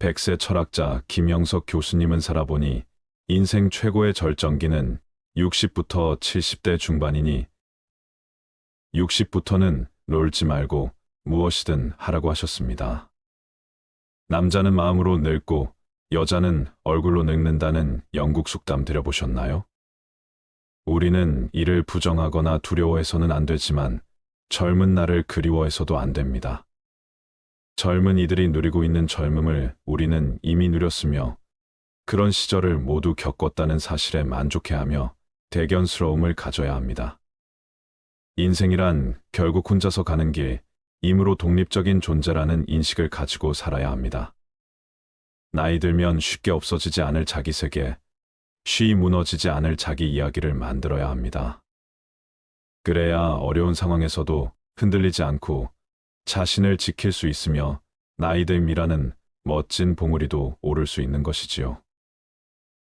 백세 철학자 김영석 교수님은 살아보니 인생 최고의 절정기는 60부터 70대 중반이니 60부터는 놀지 말고 무엇이든 하라고 하셨습니다. 남자는 마음으로 늙고 여자는 얼굴로 늙는다는 영국 속담 들어보셨나요? 우리는 이를 부정하거나 두려워해서는 안 되지만 젊은 날을 그리워해서도 안 됩니다. 젊은 이들이 누리고 있는 젊음을 우리는 이미 누렸으며 그런 시절을 모두 겪었다는 사실에 만족해하며 대견스러움을 가져야 합니다. 인생이란 결국 혼자서 가는 길, 이므로 독립적인 존재라는 인식을 가지고 살아야 합니다. 나이 들면 쉽게 없어지지 않을 자기 세계, 쉬이 무너지지 않을 자기 이야기를 만들어야 합니다. 그래야 어려운 상황에서도 흔들리지 않고 자신을 지킬 수 있으며 나이 듦이라는 멋진 봉우리도 오를 수 있는 것이지요.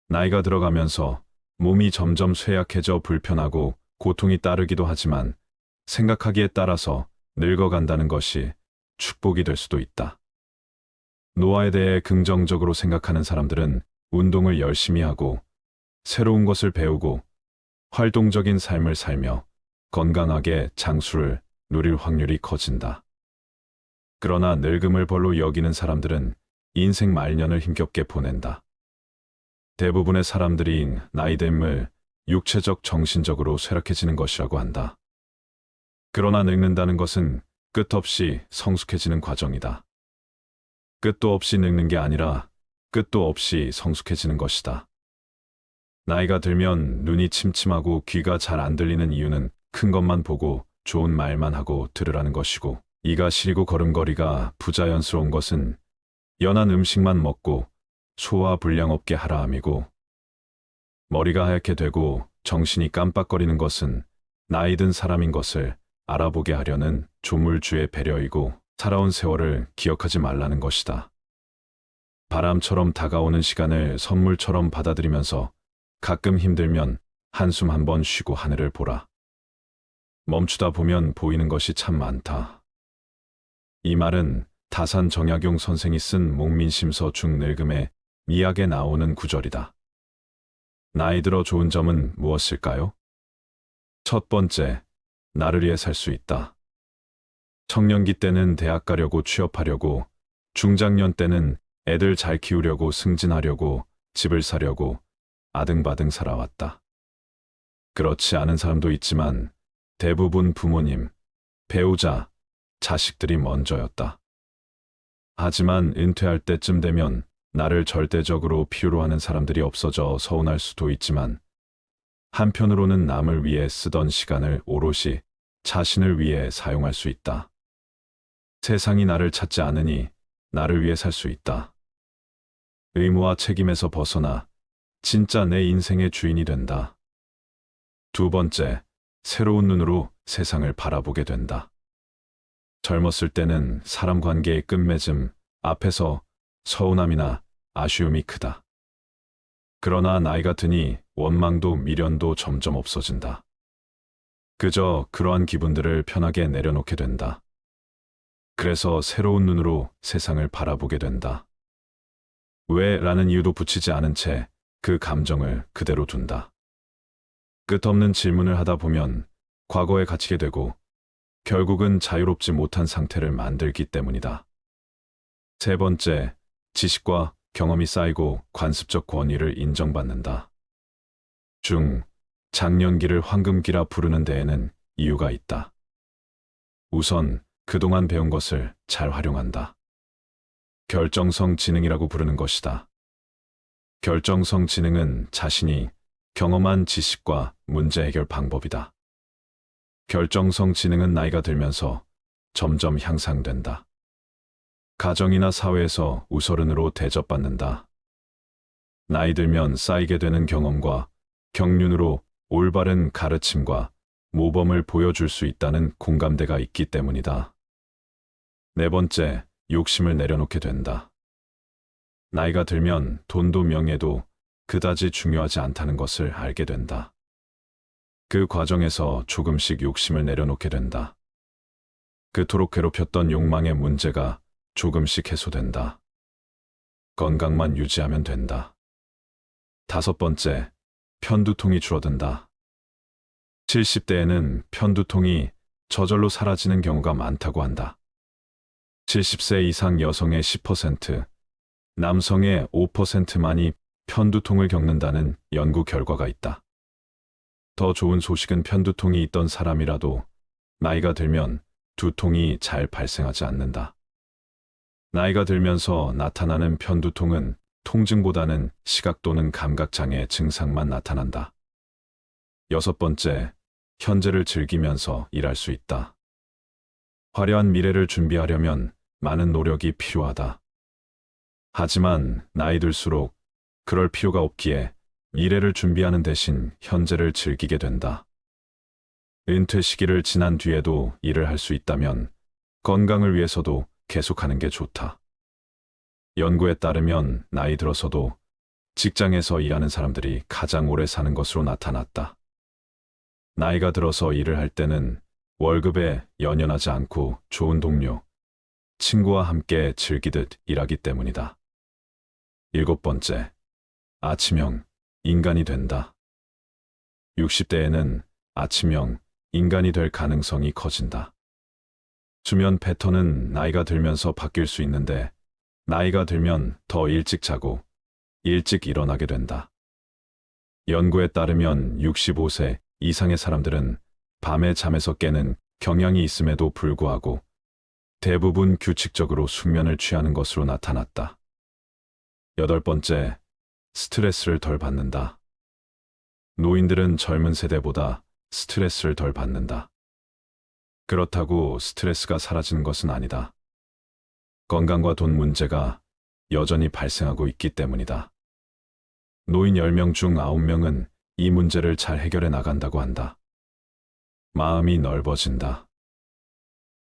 나이가 들어가면서 몸이 점점 쇠약해져 불편하고 고통이 따르기도 하지만 생각하기에 따라서 늙어간다는 것이 축복이 될 수도 있다. 노화에 대해 긍정적으로 생각하는 사람들은 운동을 열심히 하고 새로운 것을 배우고 활동적인 삶을 살며 건강하게 장수를 누릴 확률이 커진다. 그러나 늙음을 벌로 여기는 사람들은 인생 말년을 힘겹게 보낸다. 대부분의 사람들이 나이 됨을 육체적, 정신적으로 쇠락해지는 것이라고 한다. 그러나 늙는다는 것은 끝없이 성숙해지는 과정이다. 끝도 없이 늙는 게 아니라 끝도 없이 성숙해지는 것이다. 나이가 들면 눈이 침침하고 귀가 잘 안 들리는 이유는 큰 것만 보고 좋은 말만 하고 들으라는 것이고, 이가 시리고 걸음걸이가 부자연스러운 것은 연한 음식만 먹고 소화 불량 없게 하라 함이고, 머리가 하얗게 되고 정신이 깜빡거리는 것은 나이 든 사람인 것을 알아보게 하려는 조물주의 배려이고 살아온 세월을 기억하지 말라는 것이다. 바람처럼 다가오는 시간을 선물처럼 받아들이면서 가끔 힘들면 한숨 한번 쉬고 하늘을 보라. 멈추다 보면 보이는 것이 참 많다. 이 말은 다산 정약용 선생이 쓴 목민심서 중늙음의 미학에 나오는 구절이다. 나이 들어 좋은 점은 무엇일까요? 첫 번째, 나를 위해 살 수 있다. 청년기 때는 대학 가려고 취업하려고, 중장년 때는 애들 잘 키우려고 승진하려고, 집을 사려고 아등바등 살아왔다. 그렇지 않은 사람도 있지만 대부분 부모님, 배우자, 자식들이 먼저였다. 하지만 은퇴할 때쯤 되면 나를 절대적으로 필요로 하는 사람들이 없어져 서운할 수도 있지만 한편으로는 남을 위해 쓰던 시간을 오롯이 자신을 위해 사용할 수 있다. 세상이 나를 찾지 않으니 나를 위해 살 수 있다. 의무와 책임에서 벗어나 진짜 내 인생의 주인이 된다. 두 번째, 새로운 눈으로 세상을 바라보게 된다. 젊었을 때는 사람 관계의 끝맺음 앞에서 서운함이나 아쉬움이 크다. 그러나 나이가 드니 원망도 미련도 점점 없어진다. 그저 그러한 기분들을 편하게 내려놓게 된다. 그래서 새로운 눈으로 세상을 바라보게 된다. 왜? 라는 이유도 붙이지 않은 채 그 감정을 그대로 둔다. 끝없는 질문을 하다 보면 과거에 갇히게 되고 결국은 자유롭지 못한 상태를 만들기 때문이다. 세 번째, 지식과 경험이 쌓이고 관습적 권위를 인정받는다. 장년기를 황금기라 부르는 데에는 이유가 있다. 우선 그동안 배운 것을 잘 활용한다. 결정성 지능이라고 부르는 것이다. 결정성 지능은 자신이 경험한 지식과 문제 해결 방법이다. 결정성 지능은 나이가 들면서 점점 향상된다. 가정이나 사회에서 우서른으로 대접받는다. 나이 들면 쌓이게 되는 경험과 경륜으로 올바른 가르침과 모범을 보여줄 수 있다는 공감대가 있기 때문이다. 네 번째, 욕심을 내려놓게 된다. 나이가 들면 돈도 명예도 그다지 중요하지 않다는 것을 알게 된다. 그 과정에서 조금씩 욕심을 내려놓게 된다. 그토록 괴롭혔던 욕망의 문제가 조금씩 해소된다. 건강만 유지하면 된다. 5번째, 편두통이 줄어든다. 70대에는 편두통이 저절로 사라지는 경우가 많다고 한다. 70세 이상 여성의 10%, 남성의 5%만이 편두통을 겪는다는 연구 결과가 있다. 더 좋은 소식은 편두통이 있던 사람이라도 나이가 들면 두통이 잘 발생하지 않는다. 나이가 들면서 나타나는 편두통은 통증보다는 시각 또는 감각 장애 증상만 나타난다. 6번째, 현재를 즐기면서 일할 수 있다. 화려한 미래를 준비하려면 많은 노력이 필요하다. 하지만 나이 들수록 그럴 필요가 없기에 미래를 준비하는 대신 현재를 즐기게 된다. 은퇴 시기를 지난 뒤에도 일을 할 수 있다면 건강을 위해서도 계속하는 게 좋다. 연구에 따르면 나이 들어서도 직장에서 일하는 사람들이 가장 오래 사는 것으로 나타났다. 나이가 들어서 일을 할 때는 월급에 연연하지 않고 좋은 동료, 친구와 함께 즐기듯 일하기 때문이다. 7번째, 아침형 인간이 된다. 60대에는 아침형 인간이 될 가능성이 커진다. 수면 패턴은 나이가 들면서 바뀔 수 있는데 나이가 들면 더 일찍 자고 일찍 일어나게 된다. 연구에 따르면 65세 이상의 사람들은 밤에 잠에서 깨는 경향이 있음에도 불구하고 대부분 규칙적으로 숙면을 취하는 것으로 나타났다. 8번째, 스트레스를 덜 받는다. 노인들은 젊은 세대보다 스트레스를 덜 받는다. 그렇다고 스트레스가 사라지는 것은 아니다. 건강과 돈 문제가 여전히 발생하고 있기 때문이다. 노인 10명 중 9명은 이 문제를 잘 해결해 나간다고 한다. 마음이 넓어진다.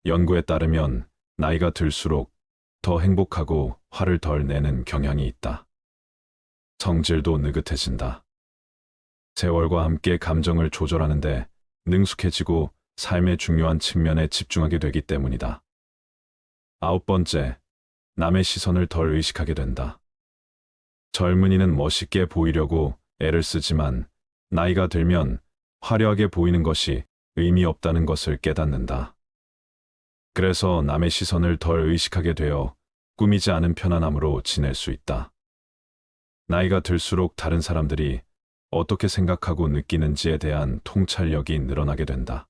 연구에 따르면 나이가 들수록 더 행복하고 화를 덜 내는 경향이 있다. 성질도 느긋해진다. 세월과 함께 감정을 조절하는데 능숙해지고 삶의 중요한 측면에 집중하게 되기 때문이다. 9번째, 남의 시선을 덜 의식하게 된다. 젊은이는 멋있게 보이려고 애를 쓰지만 나이가 들면 화려하게 보이는 것이 의미 없다는 것을 깨닫는다. 그래서 남의 시선을 덜 의식하게 되어 꾸미지 않은 편안함으로 지낼 수 있다. 나이가 들수록 다른 사람들이 어떻게 생각하고 느끼는지에 대한 통찰력이 늘어나게 된다.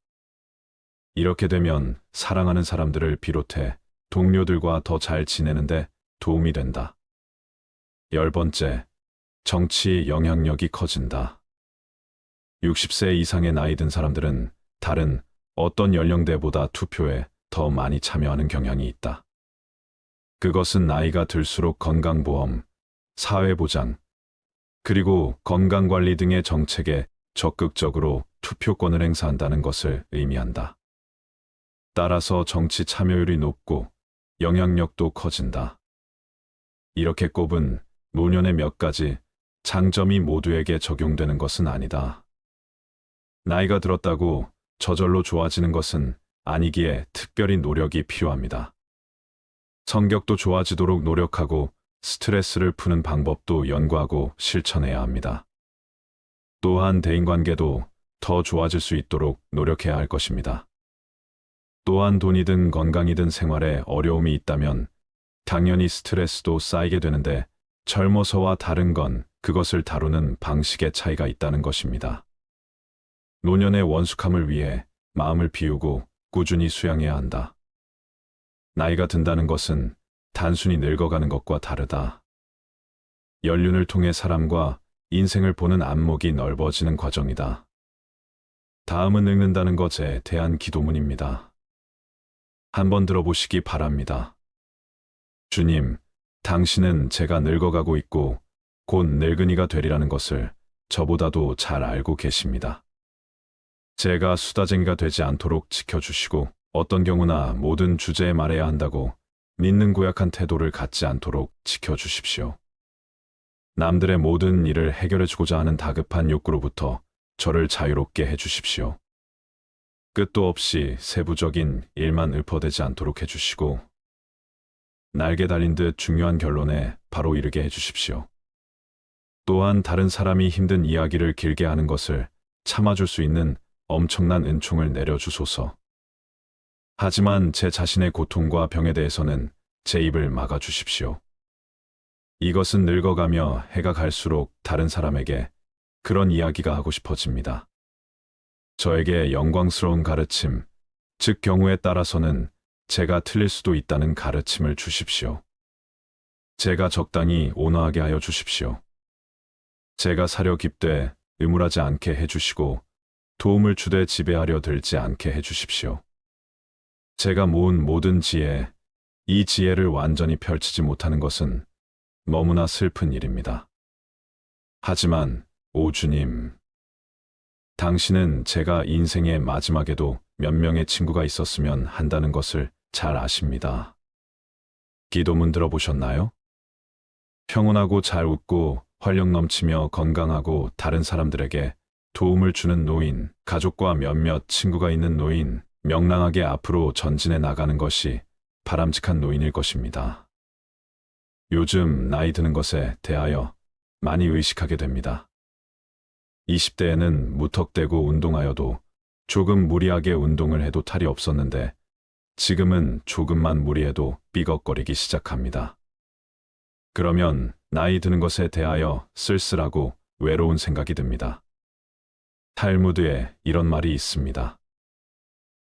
이렇게 되면 사랑하는 사람들을 비롯해 동료들과 더 잘 지내는데 도움이 된다. 10번째, 정치 영향력이 커진다. 60세 이상의 나이 든 사람들은 다른 어떤 연령대보다 투표에 더 많이 참여하는 경향이 있다. 그것은 나이가 들수록 건강보험, 사회보장, 그리고 건강관리 등의 정책에 적극적으로 투표권을 행사한다는 것을 의미한다. 따라서 정치 참여율이 높고 영향력도 커진다. 이렇게 꼽은 노년의 몇 가지 장점이 모두에게 적용되는 것은 아니다. 나이가 들었다고 저절로 좋아지는 것은 아니기에 특별히 노력이 필요합니다. 성격도 좋아지도록 노력하고 스트레스를 푸는 방법도 연구하고 실천해야 합니다. 또한 대인관계도 더 좋아질 수 있도록 노력해야 할 것입니다. 또한 돈이든 건강이든 생활에 어려움이 있다면 당연히 스트레스도 쌓이게 되는데 젊어서와 다른 건 그것을 다루는 방식의 차이가 있다는 것입니다. 노년의 원숙함을 위해 마음을 비우고 꾸준히 수양해야 한다. 나이가 든다는 것은 단순히 늙어가는 것과 다르다. 연륜을 통해 사람과 인생을 보는 안목이 넓어지는 과정이다. 다음은 늙는다는 것에 대한 기도문입니다. 한번 들어보시기 바랍니다. 주님, 당신은 제가 늙어가고 있고 곧 늙은이가 되리라는 것을 저보다도 잘 알고 계십니다. 제가 수다쟁이가 되지 않도록 지켜주시고 어떤 경우나 모든 주제에 말해야 한다고 믿는 고약한 태도를 갖지 않도록 지켜주십시오. 남들의 모든 일을 해결해주고자 하는 다급한 욕구로부터 저를 자유롭게 해주십시오. 끝도 없이 세부적인 일만 읊어대지 않도록 해주시고 날개 달린 듯 중요한 결론에 바로 이르게 해주십시오. 또한 다른 사람이 힘든 이야기를 길게 하는 것을 참아줄 수 있는 엄청난 은총을 내려주소서. 하지만 제 자신의 고통과 병에 대해서는 제 입을 막아주십시오. 이것은 늙어가며 해가 갈수록 다른 사람에게 그런 이야기가 하고 싶어집니다. 저에게 영광스러운 가르침, 즉 경우에 따라서는 제가 틀릴 수도 있다는 가르침을 주십시오. 제가 적당히 온화하게 하여 주십시오. 제가 사려 깊되 의물하지 않게 해주시고 도움을 주되 지배하려 들지 않게 해주십시오. 제가 모은 모든 지혜, 이 지혜를 완전히 펼치지 못하는 것은 너무나 슬픈 일입니다. 하지만 오 주님, 당신은 제가 인생의 마지막에도 몇 명의 친구가 있었으면 한다는 것을 잘 아십니다. 기도문 들어보셨나요? 평온하고 잘 웃고 활력 넘치며 건강하고 다른 사람들에게 도움을 주는 노인, 가족과 몇몇 친구가 있는 노인, 명랑하게 앞으로 전진해 나가는 것이 바람직한 노인일 것입니다. 요즘 나이 드는 것에 대하여 많이 의식하게 됩니다. 20대에는 무턱대고 운동하여도 조금 무리하게 운동을 해도 탈이 없었는데 지금은 조금만 무리해도 삐걱거리기 시작합니다. 그러면 나이 드는 것에 대하여 쓸쓸하고 외로운 생각이 듭니다. 탈무드에 이런 말이 있습니다.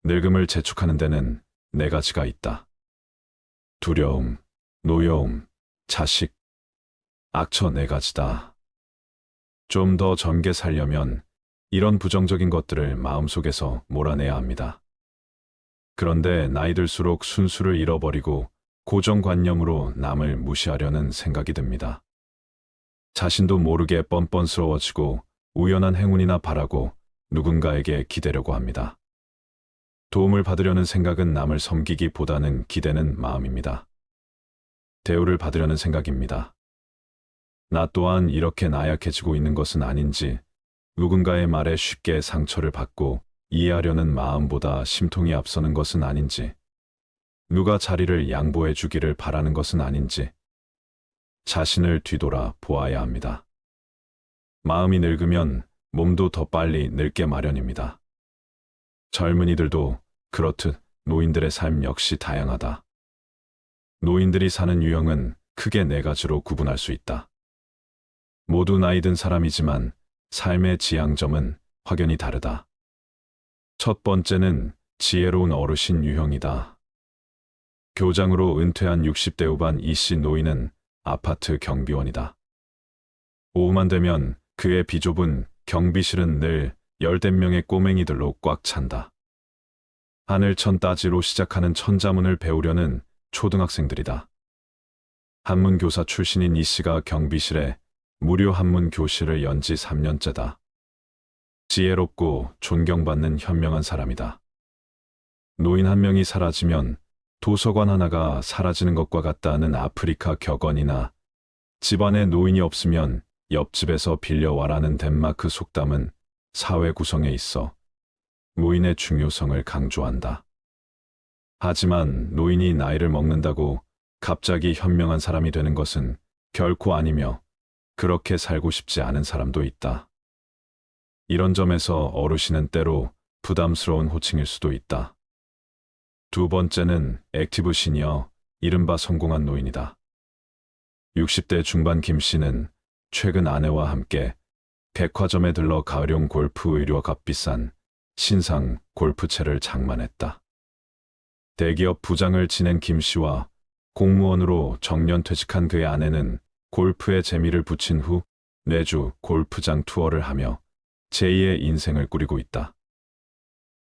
늙음을 재촉하는 데는 네 가지가 있다. 두려움, 노여움, 자식, 악처 네 가지다. 좀 더 젊게 살려면 이런 부정적인 것들을 마음속에서 몰아내야 합니다. 그런데 나이 들수록 순수를 잃어버리고 고정관념으로 남을 무시하려는 생각이 듭니다. 자신도 모르게 뻔뻔스러워지고 우연한 행운이나 바라고 누군가에게 기대려고 합니다. 도움을 받으려는 생각은 남을 섬기기보다는 기대는 마음입니다. 대우를 받으려는 생각입니다. 나 또한 이렇게 나약해지고 있는 것은 아닌지, 누군가의 말에 쉽게 상처를 받고 이해하려는 마음보다 심통이 앞서는 것은 아닌지, 누가 자리를 양보해 주기를 바라는 것은 아닌지 자신을 뒤돌아 보아야 합니다. 마음이 늙으면 몸도 더 빨리 늙게 마련입니다. 젊은이들도 그렇듯 노인들의 삶 역시 다양하다. 노인들이 사는 유형은 크게 네 가지로 구분할 수 있다. 모두 나이 든 사람이지만 삶의 지향점은 확연히 다르다. 첫 번째는 지혜로운 어르신 유형이다. 교장으로 은퇴한 60대 후반 이씨 노인은 아파트 경비원이다. 오후만 되면 그의 비좁은 경비실은 늘 열댓 명의 꼬맹이들로 꽉 찬다. 하늘천 따지로 시작하는 천자문을 배우려는 초등학생들이다. 한문교사 출신인 이씨가 경비실에 무료 한문 교실을 연 지 3년째다. 지혜롭고 존경받는 현명한 사람이다. 노인 한 명이 사라지면 도서관 하나가 사라지는 것과 같다는 아프리카 격언이나 집안에 노인이 없으면 옆집에서 빌려와라는 덴마크 속담은 사회 구성에 있어 노인의 중요성을 강조한다. 하지만 노인이 나이를 먹는다고 갑자기 현명한 사람이 되는 것은 결코 아니며 그렇게 살고 싶지 않은 사람도 있다. 이런 점에서 어르신은 때로 부담스러운 호칭일 수도 있다. 두 번째는 액티브 시니어, 이른바 성공한 노인이다. 60대 중반 김 씨는 최근 아내와 함께 백화점에 들러 가을용 골프 의류와 값비싼 신상 골프채를 장만했다. 대기업 부장을 지낸 김 씨와 공무원으로 정년 퇴직한 그의 아내는 골프에 재미를 붙인 후 매주 골프장 투어를 하며 제2의 인생을 꾸리고 있다.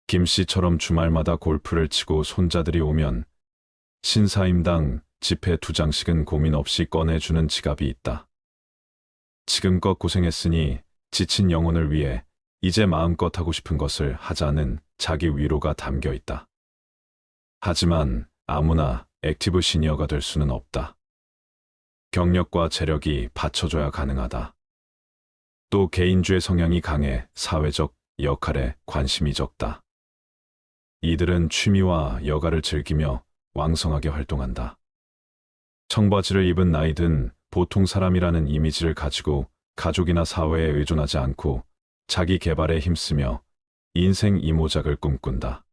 김 씨처럼 주말마다 골프를 치고 손자들이 오면 신사임당 지폐 2장씩은 고민 없이 꺼내주는 지갑이 있다. 지금껏 고생했으니 지친 영혼을 위해 이제 마음껏 하고 싶은 것을 하자는 자기 위로가 담겨 있다. 하지만 아무나 액티브 시니어가 될 수는 없다. 경력과 재력이 받쳐줘야 가능하다. 또 개인주의 성향이 강해 사회적 역할에 관심이 적다. 이들은 취미와 여가를 즐기며 왕성하게 활동한다. 청바지를 입은 나이든 보통 사람이라는 이미지를 가지고 가족이나 사회에 의존하지 않고 자기 개발에 힘쓰며 인생 이모작을 꿈꾼다.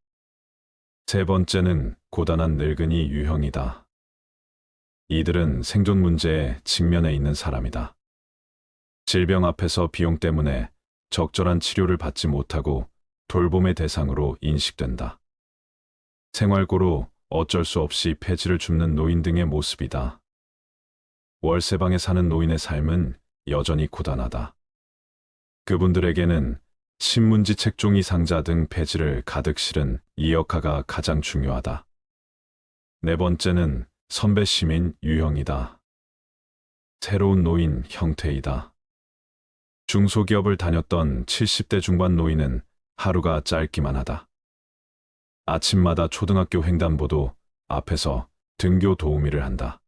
세 번째는 고단한 늙은이 유형이다. 이들은 생존 문제에 직면해 있는 사람이다. 질병 앞에서 비용 때문에 적절한 치료를 받지 못하고 돌봄의 대상으로 인식된다. 생활고로 어쩔 수 없이 폐지를 줍는 노인 등의 모습이다. 월세방에 사는 노인의 삶은 여전히 고단하다. 그분들에게는 신문지 책종이 상자 등 폐지를 가득 실은 이 역할가 가장 중요하다. 네 번째는 선배 시민 유형이다. 새로운 노인 형태이다. 중소기업을 다녔던 70대 중반 노인은 하루가 짧기만 하다. 아침마다 초등학교 횡단보도 앞에서 등교 도우미를 한다.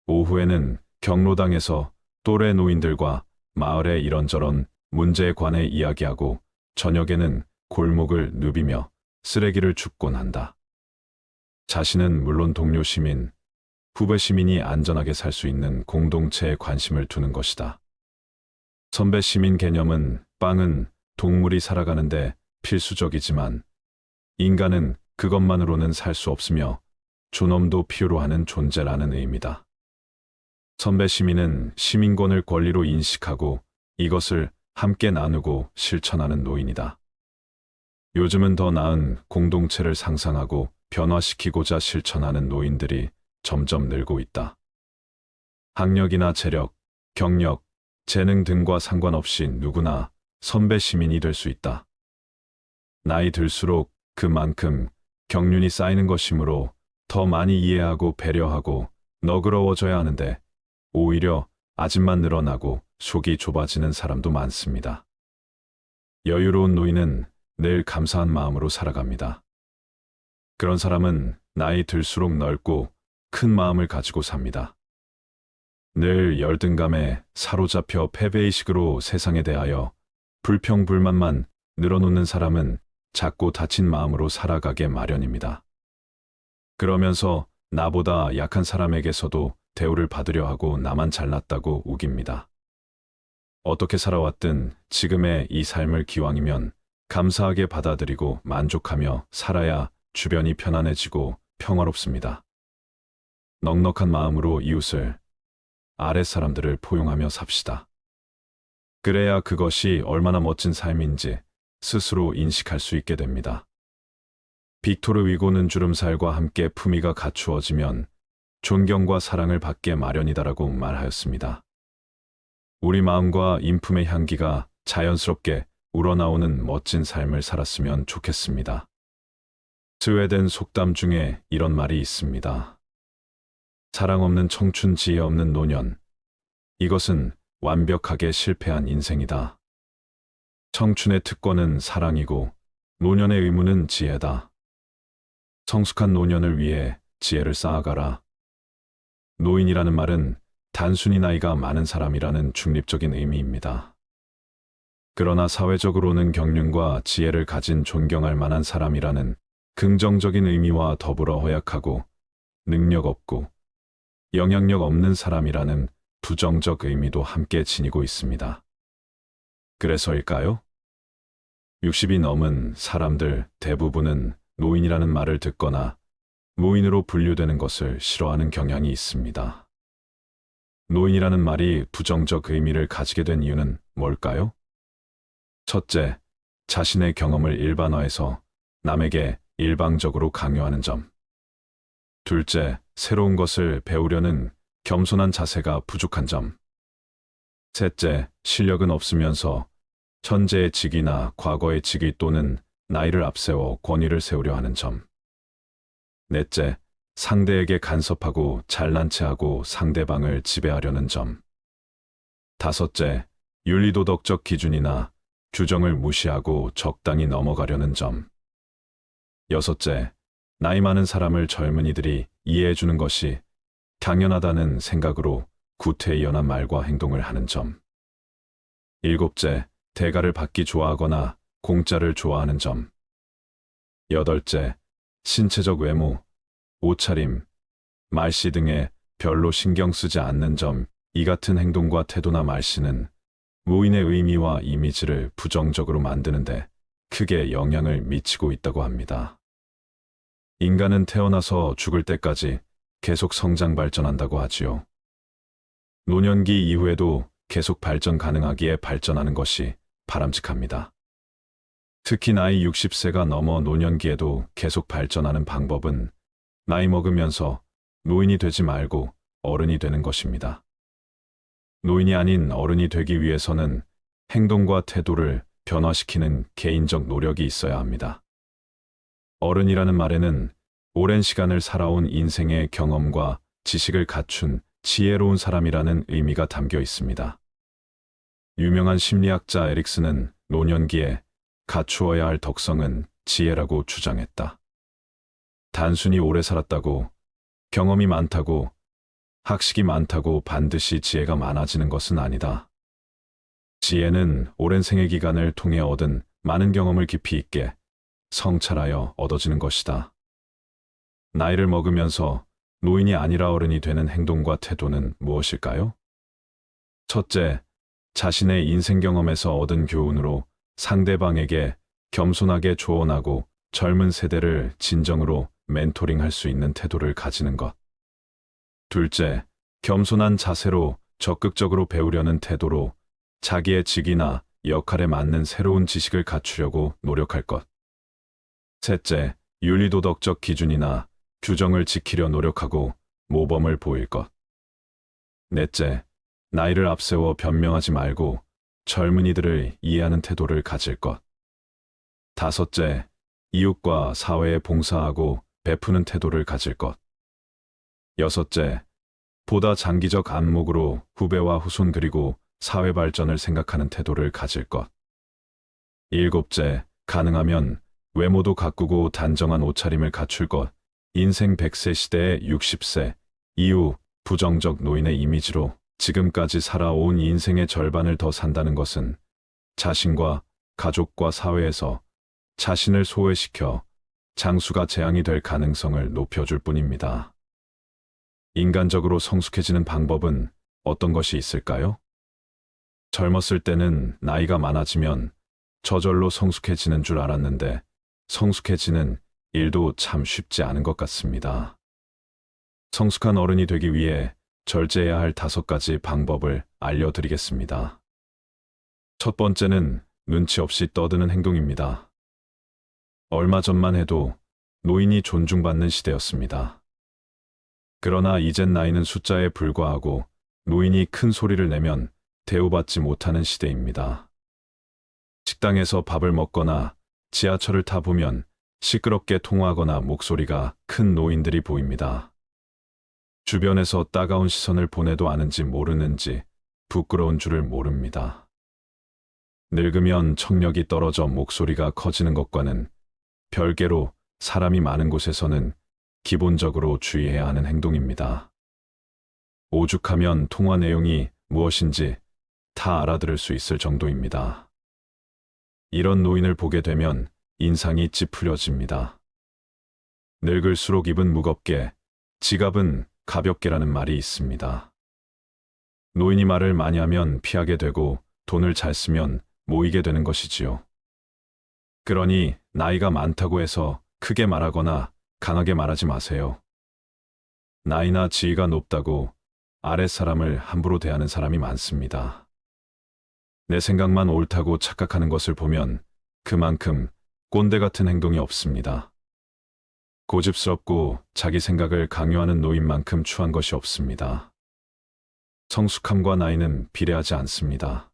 오후에는 경로당에서 또래 노인들과 마을의 이런저런 문제에 관해 이야기하고 저녁에는 골목을 누비며 쓰레기를 줍곤 한다. 자신은 물론 동료 시민, 후배 시민이 안전하게 살 수 있는 공동체에 관심을 두는 것이다. 선배 시민 개념은 빵은 동물이 살아가는데 필수적이지만 인간은 그것만으로는 살 수 없으며 존엄도 필요로 하는 존재라는 의미다. 선배 시민은 시민권을 권리로 인식하고 이것을 함께 나누고 실천하는 노인이다. 요즘은 더 나은 공동체를 상상하고 변화시키고자 실천하는 노인들이 점점 늘고 있다. 학력이나 재력, 경력, 재능 등과 상관없이 누구나 선배 시민이 될 수 있다. 나이 들수록 그만큼 경륜이 쌓이는 것이므로 더 많이 이해하고 배려하고 너그러워져야 하는데 오히려 아집만 늘어나고 속이 좁아지는 사람도 많습니다. 여유로운 노인은 늘 감사한 마음으로 살아갑니다. 그런 사람은 나이 들수록 넓고 큰 마음을 가지고 삽니다. 늘 열등감에 사로잡혀 패배의식으로 세상에 대하여 불평불만만 늘어놓는 사람은 작고 다친 마음으로 살아가게 마련입니다. 그러면서 나보다 약한 사람에게서도 대우를 받으려 하고 나만 잘났다고 우깁니다. 어떻게 살아왔든 지금의 이 삶을 기왕이면 감사하게 받아들이고 만족하며 살아야 주변이 편안해지고 평화롭습니다. 넉넉한 마음으로 이웃을, 아랫사람들을 포용하며 삽시다. 그래야 그것이 얼마나 멋진 삶인지 스스로 인식할 수 있게 됩니다. 빅토르 위고는 주름살과 함께 품위가 갖추어지면 존경과 사랑을 받게 마련이다라고 말하였습니다. 우리 마음과 인품의 향기가 자연스럽게 우러나오는 멋진 삶을 살았으면 좋겠습니다. 스웨덴 속담 중에 이런 말이 있습니다. 사랑 없는 청춘, 지혜 없는 노년. 이것은 완벽하게 실패한 인생이다. 청춘의 특권은 사랑이고 노년의 의무는 지혜다. 성숙한 노년을 위해 지혜를 쌓아가라. 노인이라는 말은 단순히 나이가 많은 사람이라는 중립적인 의미입니다. 그러나 사회적으로는 경륜과 지혜를 가진 존경할 만한 사람이라는 긍정적인 의미와 더불어 허약하고 능력 없고 영향력 없는 사람이라는 부정적 의미도 함께 지니고 있습니다. 그래서일까요? 60이 넘은 사람들 대부분은 노인이라는 말을 듣거나 노인으로 분류되는 것을 싫어하는 경향이 있습니다. 노인이라는 말이 부정적 의미를 가지게 된 이유는 뭘까요? 첫째, 자신의 경험을 일반화해서 남에게 일방적으로 강요하는 점. 둘째, 새로운 것을 배우려는 겸손한 자세가 부족한 점. 셋째, 실력은 없으면서 현재의 직위나 과거의 직위 또는 나이를 앞세워 권위를 세우려 하는 점. 넷째, 상대에게 간섭하고 잘난 체하고 상대방을 지배하려는 점. 다섯째, 윤리도덕적 기준이나 규정을 무시하고 적당히 넘어가려는 점. 여섯째, 나이 많은 사람을 젊은이들이 이해해주는 것이 당연하다는 생각으로 구태의연한 말과 행동을 하는 점. 일곱째, 대가를 받기 좋아하거나 공짜를 좋아하는 점. 여덟째, 신체적 외모, 옷차림, 말씨 등의 별로 신경 쓰지 않는 점, 이 같은 행동과 태도나 말씨는 노인의 의미와 이미지를 부정적으로 만드는데 크게 영향을 미치고 있다고 합니다. 인간은 태어나서 죽을 때까지 계속 성장 발전한다고 하지요. 노년기 이후에도 계속 발전 가능하기에 발전하는 것이 바람직합니다. 특히 나이 60세가 넘어 노년기에도 계속 발전하는 방법은 나이 먹으면서 노인이 되지 말고 어른이 되는 것입니다. 노인이 아닌 어른이 되기 위해서는 행동과 태도를 변화시키는 개인적 노력이 있어야 합니다. 어른이라는 말에는 오랜 시간을 살아온 인생의 경험과 지식을 갖춘 지혜로운 사람이라는 의미가 담겨 있습니다. 유명한 심리학자 에릭슨은 노년기에 갖추어야 할 덕성은 지혜라고 주장했다. 단순히 오래 살았다고, 경험이 많다고, 학식이 많다고 반드시 지혜가 많아지는 것은 아니다. 지혜는 오랜 생애 기간을 통해 얻은 많은 경험을 깊이 있게 성찰하여 얻어지는 것이다. 나이를 먹으면서 노인이 아니라 어른이 되는 행동과 태도는 무엇일까요? 첫째, 자신의 인생 경험에서 얻은 교훈으로 상대방에게 겸손하게 조언하고 젊은 세대를 진정으로 멘토링할 수 있는 태도를 가지는 것. 둘째, 겸손한 자세로 적극적으로 배우려는 태도로 자기의 직위나 역할에 맞는 새로운 지식을 갖추려고 노력할 것. 셋째, 윤리도덕적 기준이나 규정을 지키려 노력하고 모범을 보일 것. 넷째, 나이를 앞세워 변명하지 말고 젊은이들을 이해하는 태도를 가질 것. 다섯째, 이웃과 사회에 봉사하고 베푸는 태도를 가질 것. 여섯째, 보다 장기적 안목으로 후배와 후손 그리고 사회 발전을 생각하는 태도를 가질 것. 일곱째, 가능하면 외모도 가꾸고 단정한 옷차림을 갖출 것. 인생 100세 시대의 60세 이후 부정적 노인의 이미지로 지금까지 살아온 인생의 절반을 더 산다는 것은 자신과 가족과 사회에서 자신을 소외시켜 장수가 재앙이 될 가능성을 높여줄 뿐입니다. 인간적으로 성숙해지는 방법은 어떤 것이 있을까요? 젊었을 때는 나이가 많아지면 저절로 성숙해지는 줄 알았는데 성숙해지는 일도 참 쉽지 않은 것 같습니다. 성숙한 어른이 되기 위해 절제해야 할 5가지 방법을 알려드리겠습니다. 첫 번째는 눈치 없이 떠드는 행동입니다. 얼마 전만 해도 노인이 존중받는 시대였습니다. 그러나 이젠 나이는 숫자에 불과하고 노인이 큰 소리를 내면 대우받지 못하는 시대입니다. 식당에서 밥을 먹거나 지하철을 타보면 시끄럽게 통화하거나 목소리가 큰 노인들이 보입니다. 주변에서 따가운 시선을 보내도 아는지 모르는지 부끄러운 줄을 모릅니다. 늙으면 청력이 떨어져 목소리가 커지는 것과는 별개로 사람이 많은 곳에서는 기본적으로 주의해야 하는 행동입니다. 오죽하면 통화 내용이 무엇인지 다 알아들을 수 있을 정도입니다. 이런 노인을 보게 되면 인상이 찌푸려집니다. 늙을수록 입은 무겁게, 지갑은 가볍게라는 말이 있습니다. 노인이 말을 많이 하면 피하게 되고 돈을 잘 쓰면 모이게 되는 것이지요. 그러니 나이가 많다고 해서 크게 말하거나 강하게 말하지 마세요. 나이나 지위가 높다고 아랫사람을 함부로 대하는 사람이 많습니다. 내 생각만 옳다고 착각하는 것을 보면 그만큼 꼰대 같은 행동이 없습니다. 고집스럽고 자기 생각을 강요하는 노인만큼 추한 것이 없습니다. 성숙함과 나이는 비례하지 않습니다.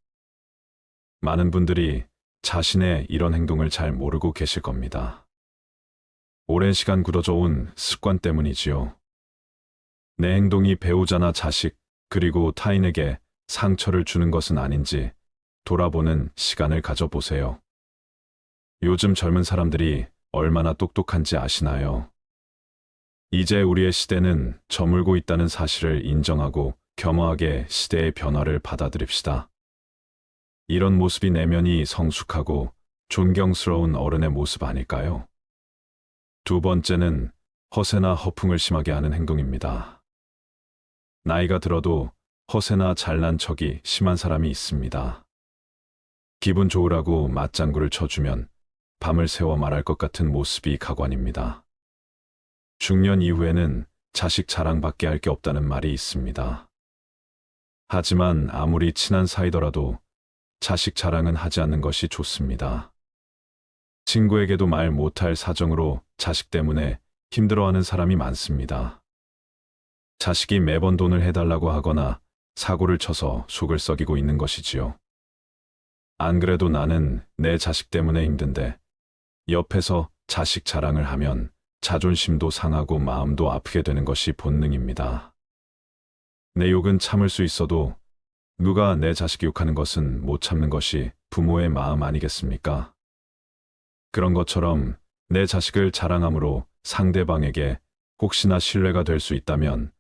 많은 분들이 자신의 이런 행동을 잘 모르고 계실 겁니다. 오랜 시간 굳어져 온 습관 때문이지요. 내 행동이 배우자나 자식, 그리고 타인에게 상처를 주는 것은 아닌지 돌아보는 시간을 가져보세요. 요즘 젊은 사람들이 얼마나 똑똑한지 아시나요? 이제 우리의 시대는 저물고 있다는 사실을 인정하고 겸허하게 시대의 변화를 받아들입시다. 이런 모습이 내면이 성숙하고 존경스러운 어른의 모습 아닐까요? 두 번째는 허세나 허풍을 심하게 하는 행동입니다. 나이가 들어도 허세나 잘난 척이 심한 사람이 있습니다. 기분 좋으라고 맞장구를 쳐주면 밤을 새워 말할 것 같은 모습이 가관입니다. 중년 이후에는 자식 자랑밖에 할 게 없다는 말이 있습니다. 하지만 아무리 친한 사이더라도 자식 자랑은 하지 않는 것이 좋습니다. 친구에게도 말 못할 사정으로 자식 때문에 힘들어하는 사람이 많습니다. 자식이 매번 돈을 해달라고 하거나 사고를 쳐서 속을 썩이고 있는 것이지요. 안 그래도 나는 내 자식 때문에 힘든데 옆에서 자식 자랑을 하면 자존심도 상하고 마음도 아프게 되는 것이 본능입니다. 내 욕은 참을 수 있어도 누가 내 자식 욕하는 것은 못 참는 것이 부모의 마음 아니겠습니까? 그런 것처럼 내 자식을 자랑함으로 상대방에게 혹시나 신뢰가 될 수 있다면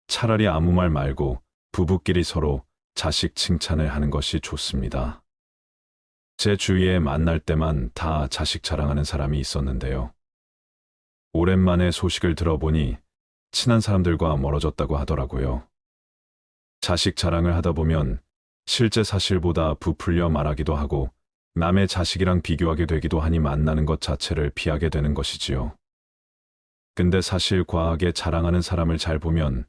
차라리 아무 말 말고 부부끼리 서로 자식 칭찬을 하는 것이 좋습니다. 제 주위에 만날 때만 다 자식 자랑하는 사람이 있었는데요. 오랜만에 소식을 들어보니 친한 사람들과 멀어졌다고 하더라고요. 자식 자랑을 하다 보면 실제 사실보다 부풀려 말하기도 하고 남의 자식이랑 비교하게 되기도 하니 만나는 것 자체를 피하게 되는 것이지요. 근데 사실 과하게 자랑하는 사람을 잘 보면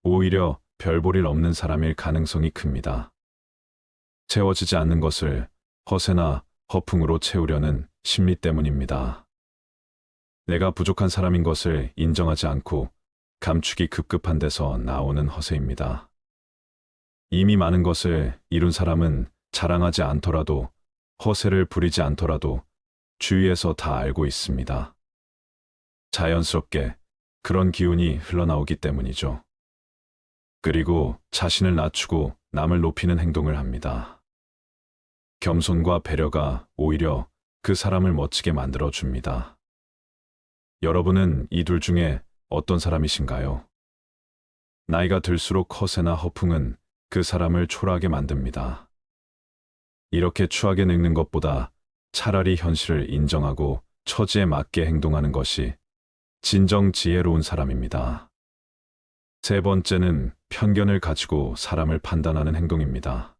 오히려 별 볼 일 없는 사람일 가능성이 큽니다. 채워지지 않는 것을 허세나 허풍으로 채우려는 심리 때문입니다. 내가 부족한 사람인 것을 인정하지 않고 감추기 급급한 데서 나오는 허세입니다. 이미 많은 것을 이룬 사람은 자랑하지 않더라도 허세를 부리지 않더라도 주위에서 다 알고 있습니다. 자연스럽게 그런 기운이 흘러나오기 때문이죠. 그리고 자신을 낮추고 남을 높이는 행동을 합니다. 겸손과 배려가 오히려 그 사람을 멋지게 만들어 줍니다. 여러분은 이 둘 중에 어떤 사람이신가요? 나이가 들수록 허세나 허풍은 그 사람을 초라하게 만듭니다. 이렇게 추하게 늙는 것보다 차라리 현실을 인정하고 처지에 맞게 행동하는 것이 진정 지혜로운 사람입니다. 세 번째는 편견을 가지고 사람을 판단하는 행동입니다.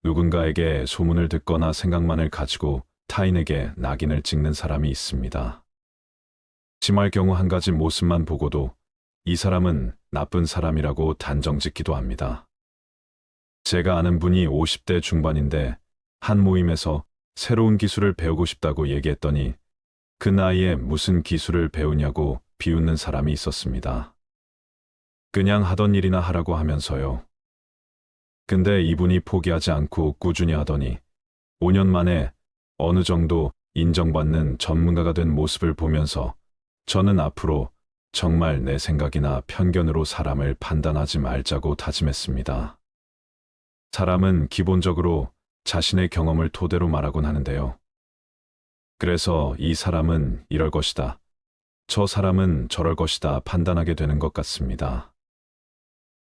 누군가에게 소문을 듣거나 생각만을 가지고 타인에게 낙인을 찍는 사람이 있습니다. 심할 경우 한 가지 모습만 보고도 이 사람은 나쁜 사람이라고 단정짓기도 합니다. 제가 아는 분이 50대 중반인데 한 모임에서 새로운 기술을 배우고 싶다고 얘기했더니 그 나이에 무슨 기술을 배우냐고 비웃는 사람이 있었습니다. 그냥 하던 일이나 하라고 하면서요. 근데 이분이 포기하지 않고 꾸준히 하더니 5년 만에 어느 정도 인정받는 전문가가 된 모습을 보면서 저는 앞으로 정말 내 생각이나 편견으로 사람을 판단하지 말자고 다짐했습니다. 사람은 기본적으로 자신의 경험을 토대로 말하곤 하는데요. 그래서 이 사람은 이럴 것이다, 저 사람은 저럴 것이다 판단하게 되는 것 같습니다.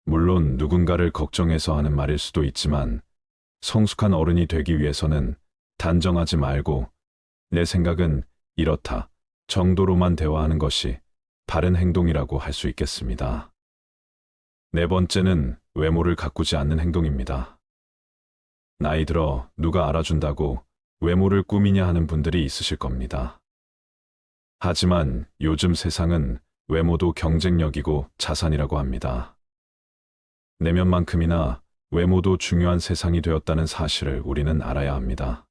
물론 누군가를 걱정해서 하는 말일 수도 있지만 성숙한 어른이 되기 위해서는 단정하지 말고 내 생각은 이렇다 정도로만 대화하는 것이 바른 행동이라고 할 수 있겠습니다. 네 번째는 외모를 가꾸지 않는 행동입니다. 나이 들어 누가 알아준다고 외모를 꾸미냐 하는 분들이 있으실 겁니다. 하지만 요즘 세상은 외모도 경쟁력이고 자산이라고 합니다. 내면만큼이나 외모도 중요한 세상이 되었다는 사실을 우리는 알아야 합니다.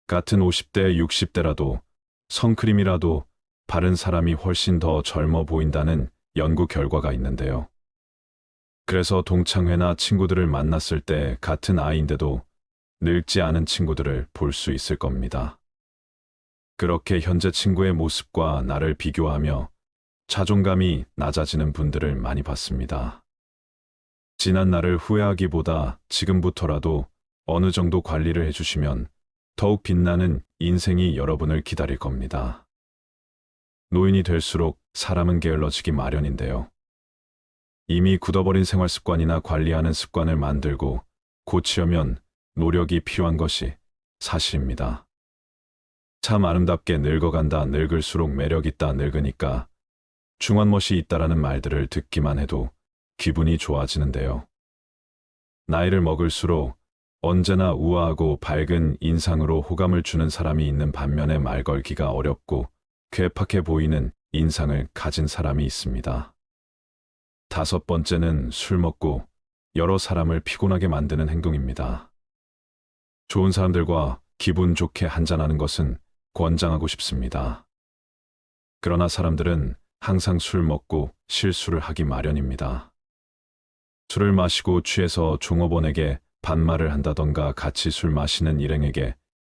같은 50대, 60대라도 선크림이라도 바른 사람이 훨씬 더 젊어 보인다는 연구 결과가 있는데요. 그래서 동창회나 친구들을 만났을 때 같은 아이인데도 늙지 않은 친구들을 볼 수 있을 겁니다. 그렇게 현재 친구의 모습과 나를 비교하며 자존감이 낮아지는 분들을 많이 봤습니다. 지난 날을 후회하기보다 지금부터라도 어느 정도 관리를 해주시면 더욱 빛나는 인생이 여러분을 기다릴 겁니다. 노인이 될수록 사람은 게을러지기 마련인데요. 이미 굳어버린 생활 습관이나 관리하는 습관을 만들고 고치려면 노력이 필요한 것이 사실입니다. 참 아름답게 늙어간다, 늙을수록 매력있다, 늙으니까 중환멋이 있다라는 말들을 듣기만 해도 기분이 좋아지는데요. 나이를 먹을수록 언제나 우아하고 밝은 인상으로 호감을 주는 사람이 있는 반면에 말 걸기가 어렵고 괴팍해 보이는 인상을 가진 사람이 있습니다. 다섯 번째는 술 먹고 여러 사람을 피곤하게 만드는 행동입니다. 좋은 사람들과 기분 좋게 한잔하는 것은 권장하고 싶습니다. 그러나 사람들은 항상 술 먹고 실수를 하기 마련입니다. 술을 마시고 취해서 종업원에게 반말을 한다던가 같이 술 마시는 일행에게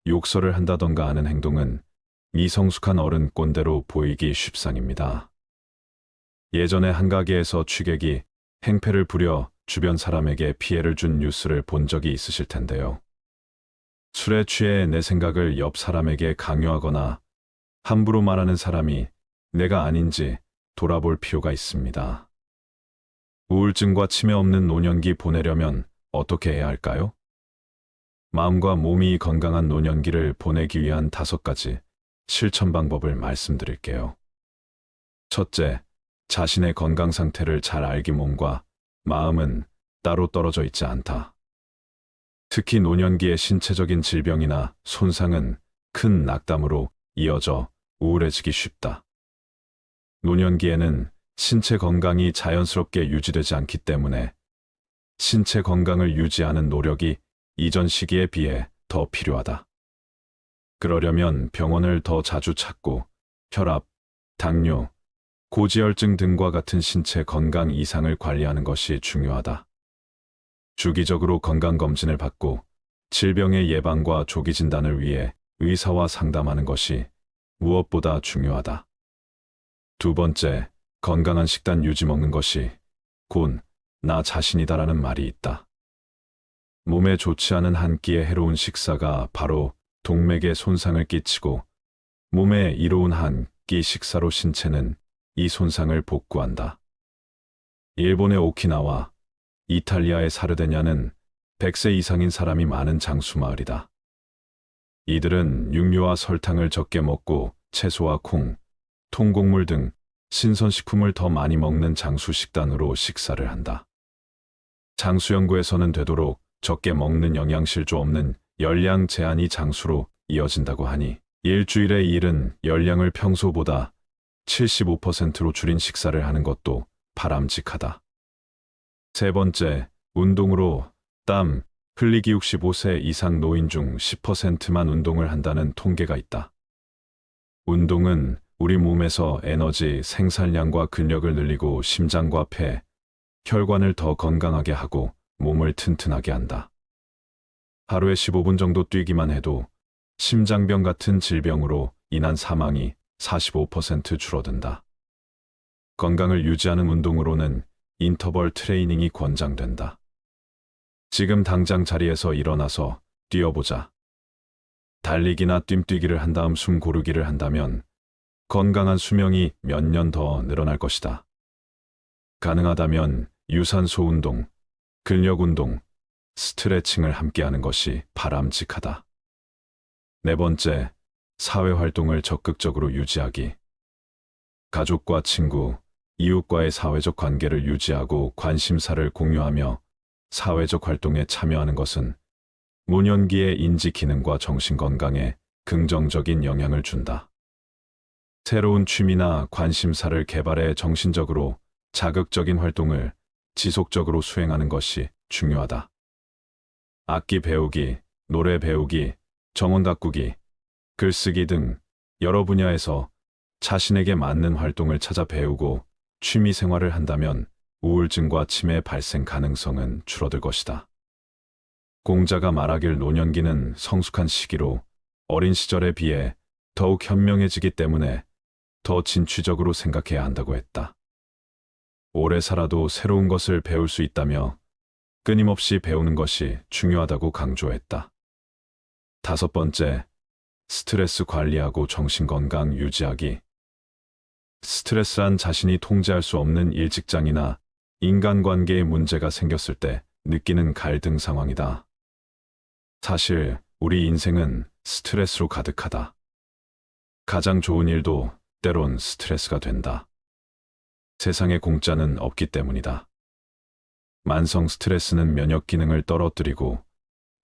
욕설을 한다던가 하는 행동은 미성숙한 어른 꼰대로 보이기 쉽상입니다. 예전에 한 가게에서 취객이 행패를 부려 주변 사람에게 피해를 준 뉴스를 본 적이 있으실 텐데요. 술에 취해 내 생각을 옆 사람에게 강요하거나 함부로 말하는 사람이 내가 아닌지 돌아볼 필요가 있습니다. 우울증과 치매 없는 노년기 보내려면 어떻게 해야 할까요? 마음과 몸이 건강한 노년기를 보내기 위한 5가지 실천 방법을 말씀드릴게요. 첫째, 자신의 건강 상태를 잘 알기. 몸과 마음은 따로 떨어져 있지 않다. 특히 노년기의 신체적인 질병이나 손상은 큰 낙담으로 이어져 우울해지기 쉽다. 노년기에는 신체 건강이 자연스럽게 유지되지 않기 때문에 신체 건강을 유지하는 노력이 이전 시기에 비해 더 필요하다. 그러려면 병원을 더 자주 찾고 혈압, 당뇨, 고지혈증 등과 같은 신체 건강 이상을 관리하는 것이 중요하다. 주기적으로 건강검진을 받고 질병의 예방과 조기 진단을 위해 의사와 상담하는 것이 무엇보다 중요하다. 두 번째, 건강한 식단 유지. 먹는 것이 곧 나 자신이다라는 말이 있다. 몸에 좋지 않은 한 끼의 해로운 식사가 바로 동맥에 손상을 끼치고 몸에 이로운 한 끼 식사로 신체는 이 손상을 복구한다. 일본의 오키나와 이탈리아의 사르데냐는 100세 이상인 사람이 많은 장수마을이다. 이들은 육류와 설탕을 적게 먹고 채소와 콩, 통곡물 등 신선식품을 더 많이 먹는 장수 식단으로 식사를 한다. 장수 연구에서는 되도록 적게 먹는 영양실조 없는 열량 제한이 장수로 이어진다고 하니 일주일에 이른 열량을 평소보다 75%로 줄인 식사를 하는 것도 바람직하다. 세 번째, 운동으로 땀 흘리기. 65세 이상 노인 중 10%만 운동을 한다는 통계가 있다. 운동은 우리 몸에서 에너지 생산량과 근력을 늘리고 심장과 폐, 혈관을 더 건강하게 하고 몸을 튼튼하게 한다. 하루에 15분 정도 뛰기만 해도 심장병 같은 질병으로 인한 사망이 45% 줄어든다. 건강을 유지하는 운동으로는 인터벌 트레이닝이 권장된다. 지금 당장 자리에서 일어나서 뛰어보자. 달리기나 뜀뛰기를 한 다음 숨 고르기를 한다면 건강한 수명이 몇 년 더 늘어날 것이다. 가능하다면 유산소 운동, 근력 운동, 스트레칭을 함께하는 것이 바람직하다. 네 번째, 사회활동을 적극적으로 유지하기. 가족과 친구, 이웃과의 사회적 관계를 유지하고 관심사를 공유하며 사회적 활동에 참여하는 것은 노년기의 인지 기능과 정신 건강에 긍정적인 영향을 준다. 새로운 취미나 관심사를 개발해 정신적으로 자극적인 활동을 지속적으로 수행하는 것이 중요하다. 악기 배우기, 노래 배우기, 정원 가꾸기, 글쓰기 등 여러 분야에서 자신에게 맞는 활동을 찾아 배우고 취미 생활을 한다면 우울증과 치매 발생 가능성은 줄어들 것이다. 공자가 말하길 노년기는 성숙한 시기로 어린 시절에 비해 더욱 현명해지기 때문에 더 진취적으로 생각해야 한다고 했다. 오래 살아도 새로운 것을 배울 수 있다며 끊임없이 배우는 것이 중요하다고 강조했다. 다섯 번째, 스트레스 관리하고 정신건강 유지하기. 스트레스란 자신이 통제할 수 없는 일, 직장이나 인간관계에 문제가 생겼을 때 느끼는 갈등 상황이다. 사실 우리 인생은 스트레스로 가득하다. 가장 좋은 일도 때론 스트레스가 된다. 세상에 공짜는 없기 때문이다. 만성 스트레스는 면역 기능을 떨어뜨리고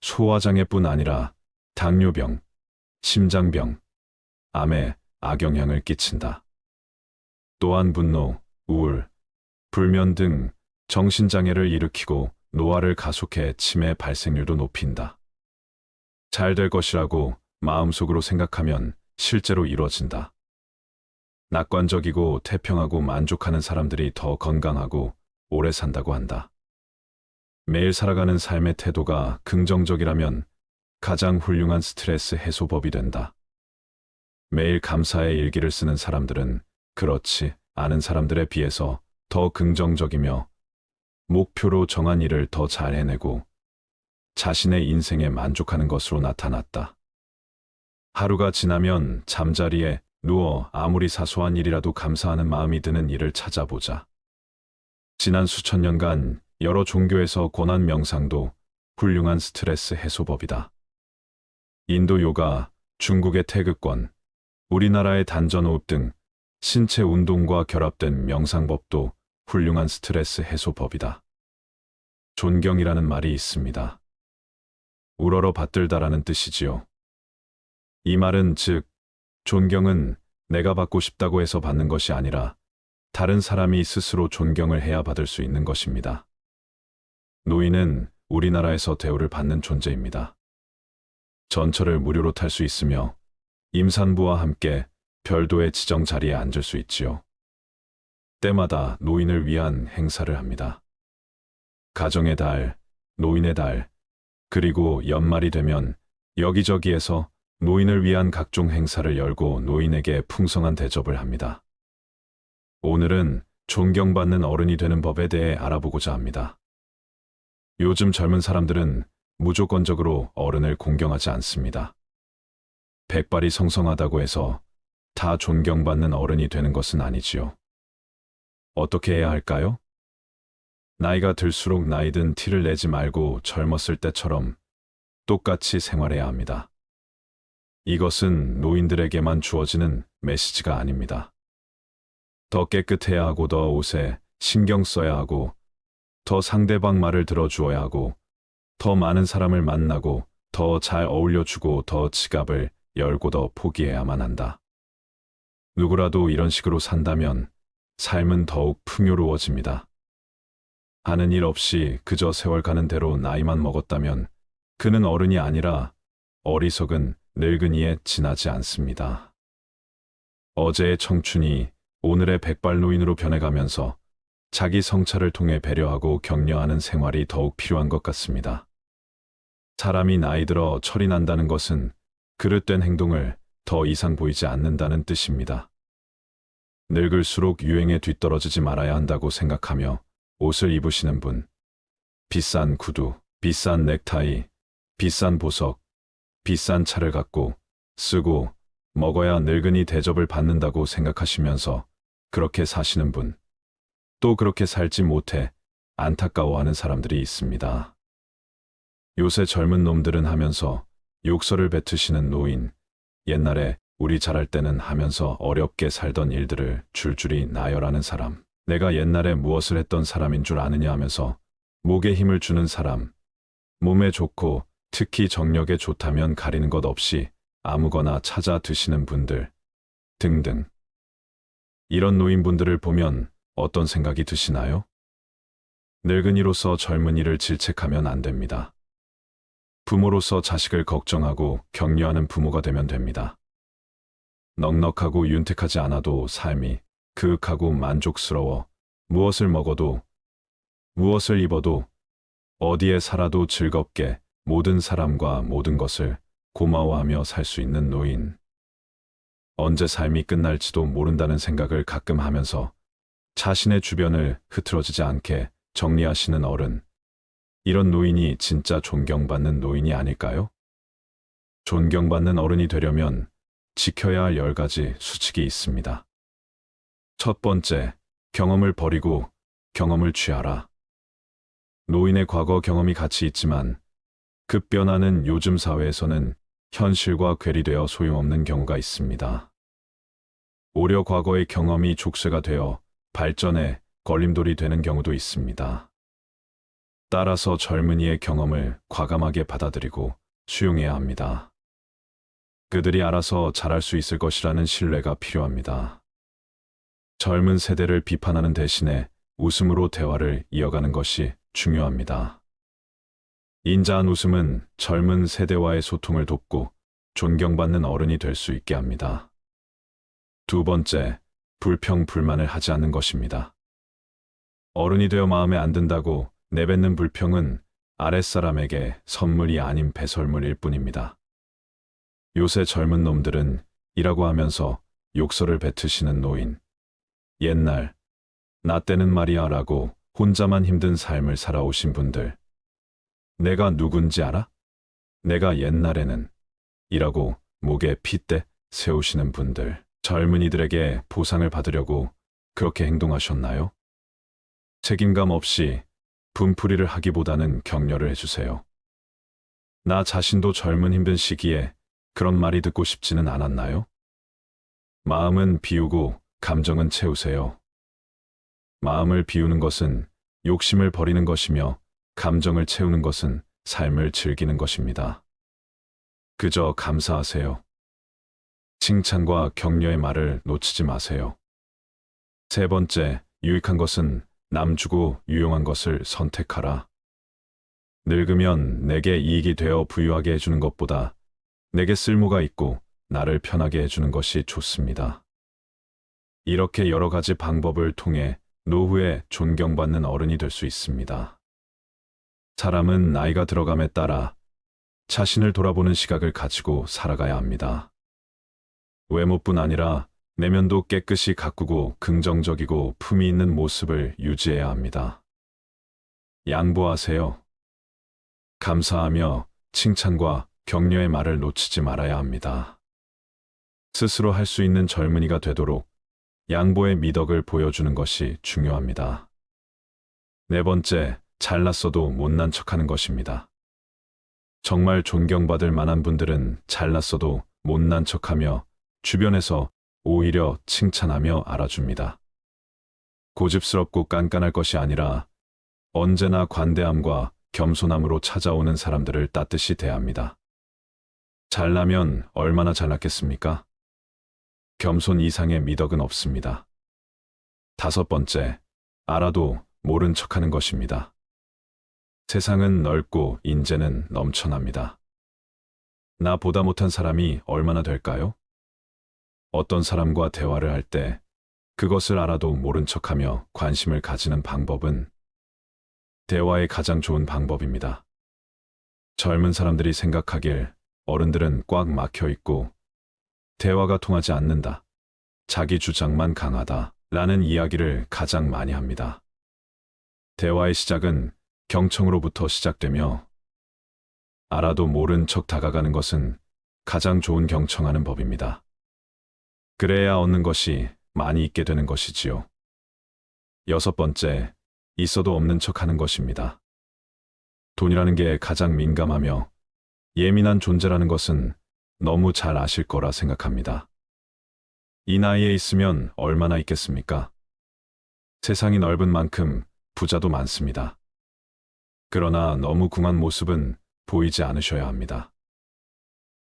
소화장애뿐 아니라 당뇨병, 심장병, 암에 악영향을 끼친다. 또한 분노, 우울, 불면 등 정신장애를 일으키고 노화를 가속해 치매 발생률도 높인다. 잘 될 것이라고 마음속으로 생각하면 실제로 이루어진다. 낙관적이고 태평하고 만족하는 사람들이 더 건강하고 오래 산다고 한다. 매일 살아가는 삶의 태도가 긍정적이라면 가장 훌륭한 스트레스 해소법이 된다. 매일 감사의 일기를 쓰는 사람들은 그렇지 않은 사람들에 비해서 더 긍정적이며 목표로 정한 일을 더 잘 해내고 자신의 인생에 만족하는 것으로 나타났다. 하루가 지나면 잠자리에 누워 아무리 사소한 일이라도 감사하는 마음이 드는 일을 찾아보자. 지난 수천 년간 여러 종교에서 권한 명상도 훌륭한 스트레스 해소법이다. 인도 요가, 중국의 태극권, 우리나라의 단전호흡 등 신체 운동과 결합된 명상법도 훌륭한 스트레스 해소법이다. 존경이라는 말이 있습니다. 우러러 받들다라는 뜻이지요. 이 말은 즉, 존경은 내가 받고 싶다고 해서 받는 것이 아니라 다른 사람이 스스로 존경을 해야 받을 수 있는 것입니다. 노인은 우리나라에서 대우를 받는 존재입니다. 전철을 무료로 탈 수 있으며 임산부와 함께 별도의 지정 자리에 앉을 수 있지요. 때마다 노인을 위한 행사를 합니다. 가정의 달, 노인의 달, 그리고 연말이 되면 여기저기에서 노인을 위한 각종 행사를 열고 노인에게 풍성한 대접을 합니다. 오늘은 존경받는 어른이 되는 법에 대해 알아보고자 합니다. 요즘 젊은 사람들은 무조건적으로 어른을 공경하지 않습니다. 백발이 성성하다고 해서 다 존경받는 어른이 되는 것은 아니지요. 어떻게 해야 할까요? 나이가 들수록 나이든 티를 내지 말고 젊었을 때처럼 똑같이 생활해야 합니다. 이것은 노인들에게만 주어지는 메시지가 아닙니다. 더 깨끗해야 하고 더 옷에 신경 써야 하고 더 상대방 말을 들어주어야 하고 더 많은 사람을 만나고 더 잘 어울려주고 더 지갑을 열고 더 포기해야만 한다. 누구라도 이런 식으로 산다면 삶은 더욱 풍요로워집니다. 하는 일 없이 그저 세월 가는 대로 나이만 먹었다면 그는 어른이 아니라 어리석은 늙은이에 지나지 않습니다. 어제의 청춘이 오늘의 백발노인으로 변해가면서 자기 성찰을 통해 배려하고 격려하는 생활이 더욱 필요한 것 같습니다. 사람이 나이 들어 철이 난다는 것은 그릇된 행동을 더 이상 보이지 않는다는 뜻입니다. 늙을수록 유행에 뒤떨어지지 말아야 한다고 생각하며 옷을 입으시는 분, 비싼 구두, 비싼 넥타이, 비싼 보석, 비싼 차를 갖고 쓰고 먹어야 늙은이 대접을 받는다고 생각하시면서 그렇게 사시는 분, 또 그렇게 살지 못해 안타까워하는 사람들이 있습니다. 요새 젊은 놈들은 하면서 욕설을 뱉으시는 노인, 옛날에 우리 잘할 때는 하면서 어렵게 살던 일들을 줄줄이 나열하는 사람, 내가 옛날에 무엇을 했던 사람인 줄 아느냐 하면서 목에 힘을 주는 사람, 몸에 좋고 특히 정력에 좋다면 가리는 것 없이 아무거나 찾아 드시는 분들 등등. 이런 노인분들을 보면 어떤 생각이 드시나요? 늙은이로서 젊은이를 질책하면 안 됩니다. 부모로서 자식을 걱정하고 격려하는 부모가 되면 됩니다. 넉넉하고 윤택하지 않아도 삶이 그윽하고 만족스러워 무엇을 먹어도 무엇을 입어도 어디에 살아도 즐겁게 모든 사람과 모든 것을 고마워하며 살 수 있는 노인. 언제 삶이 끝날지도 모른다는 생각을 가끔 하면서 자신의 주변을 흐트러지지 않게 정리하시는 어른. 이런 노인이 진짜 존경받는 노인이 아닐까요? 존경받는 어른이 되려면 지켜야 할 10가지 수칙이 있습니다. 첫 번째, 경험을 버리고 경험을 취하라. 노인의 과거 경험이 가치 있지만 급변하는 요즘 사회에서는 현실과 괴리되어 소용없는 경우가 있습니다. 오려 과거의 경험이 족쇄가 되어 발전에 걸림돌이 되는 경우도 있습니다. 따라서 젊은이의 경험을 과감하게 받아들이고 수용해야 합니다. 그들이 알아서 잘할 수 있을 것이라는 신뢰가 필요합니다. 젊은 세대를 비판하는 대신에 웃음으로 대화를 이어가는 것이 중요합니다. 인자한 웃음은 젊은 세대와의 소통을 돕고 존경받는 어른이 될 수 있게 합니다. 두 번째, 불평, 불만을 하지 않는 것입니다. 어른이 되어 마음에 안 든다고 내뱉는 불평은 아랫사람에게 선물이 아닌 배설물일 뿐입니다. 요새 젊은 놈들은 이라고 하면서 욕설을 뱉으시는 노인, 옛날, 나 때는 말이야 라고 혼자만 힘든 삶을 살아오신 분들, 내가 누군지 알아? 내가 옛날에는 이라고 목에 핏대 세우시는 분들, 젊은이들에게 보상을 받으려고 그렇게 행동하셨나요? 책임감 없이 분풀이를 하기보다는 격려를 해주세요. 나 자신도 젊은 힘든 시기에 그런 말이 듣고 싶지는 않았나요? 마음은 비우고 감정은 채우세요. 마음을 비우는 것은 욕심을 버리는 것이며 감정을 채우는 것은 삶을 즐기는 것입니다. 그저 감사하세요. 칭찬과 격려의 말을 놓치지 마세요. 세 번째, 유익한 것은 남 주고 유용한 것을 선택하라. 늙으면 내게 이익이 되어 부유하게 해주는 것보다 내게 쓸모가 있고 나를 편하게 해주는 것이 좋습니다. 이렇게 여러 가지 방법을 통해 노후에 존경받는 어른이 될 수 있습니다. 사람은 나이가 들어감에 따라 자신을 돌아보는 시각을 가지고 살아가야 합니다. 외모뿐 아니라 내면도 깨끗이 가꾸고 긍정적이고 품위 있는 모습을 유지해야 합니다. 양보하세요. 감사하며 칭찬과 격려의 말을 놓치지 말아야 합니다. 스스로 할 수 있는 젊은이가 되도록 양보의 미덕을 보여주는 것이 중요합니다. 네 번째, 잘났어도 못난 척하는 것입니다. 정말 존경받을 만한 분들은 잘났어도 못난 척하며 주변에서 오히려 칭찬하며 알아줍니다. 고집스럽고 깐깐할 것이 아니라 언제나 관대함과 겸손함으로 찾아오는 사람들을 따뜻히 대합니다. 잘나면 얼마나 잘났겠습니까? 겸손 이상의 미덕은 없습니다. 다섯 번째, 알아도 모른 척하는 것입니다. 세상은 넓고 인재는 넘쳐납니다. 나보다 못한 사람이 얼마나 될까요? 어떤 사람과 대화를 할 때 그것을 알아도 모른 척하며 관심을 가지는 방법은 대화의 가장 좋은 방법입니다. 젊은 사람들이 생각하길 어른들은 꽉 막혀 있고 대화가 통하지 않는다, 자기 주장만 강하다 라는 이야기를 가장 많이 합니다. 대화의 시작은 경청으로부터 시작되며 알아도 모른 척 다가가는 것은 가장 좋은 경청하는 법입니다. 그래야 얻는 것이 많이 있게 되는 것이지요. 여섯 번째, 있어도 없는 척 하는 것입니다. 돈이라는 게 가장 민감하며 예민한 존재라는 것은 너무 잘 아실 거라 생각합니다. 이 나이에 있으면 얼마나 있겠습니까? 세상이 넓은 만큼 부자도 많습니다. 그러나 너무 궁한 모습은 보이지 않으셔야 합니다.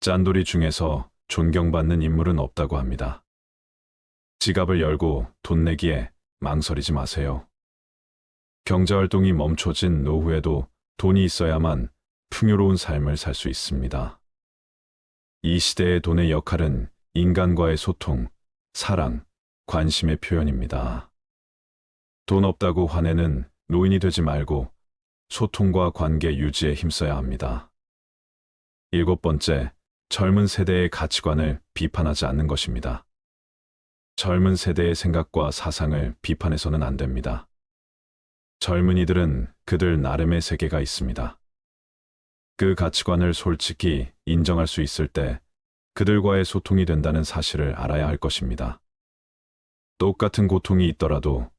짠돌이 중에서 존경받는 인물은 없다고 합니다. 지갑을 열고 돈 내기에 망설이지 마세요. 경제활동이 멈춰진 노후에도 돈이 있어야만 풍요로운 삶을 살 수 있습니다. 이 시대의 돈의 역할은 인간과의 소통, 사랑, 관심의 표현입니다. 돈 없다고 화내는 노인이 되지 말고 소통과 관계 유지에 힘써야 합니다. 일곱 번째, 젊은 세대의 가치관을 비판하지 않는 것입니다. 젊은 세대의 생각과 사상을 비판해서는 안 됩니다. 젊은이들은 그들 나름의 세계가 있습니다. 그 가치관을 솔직히 인정할 수 있을 때 그들과의 소통이 된다는 사실을 알아야 할 것입니다. 똑같은 고통이 있더라도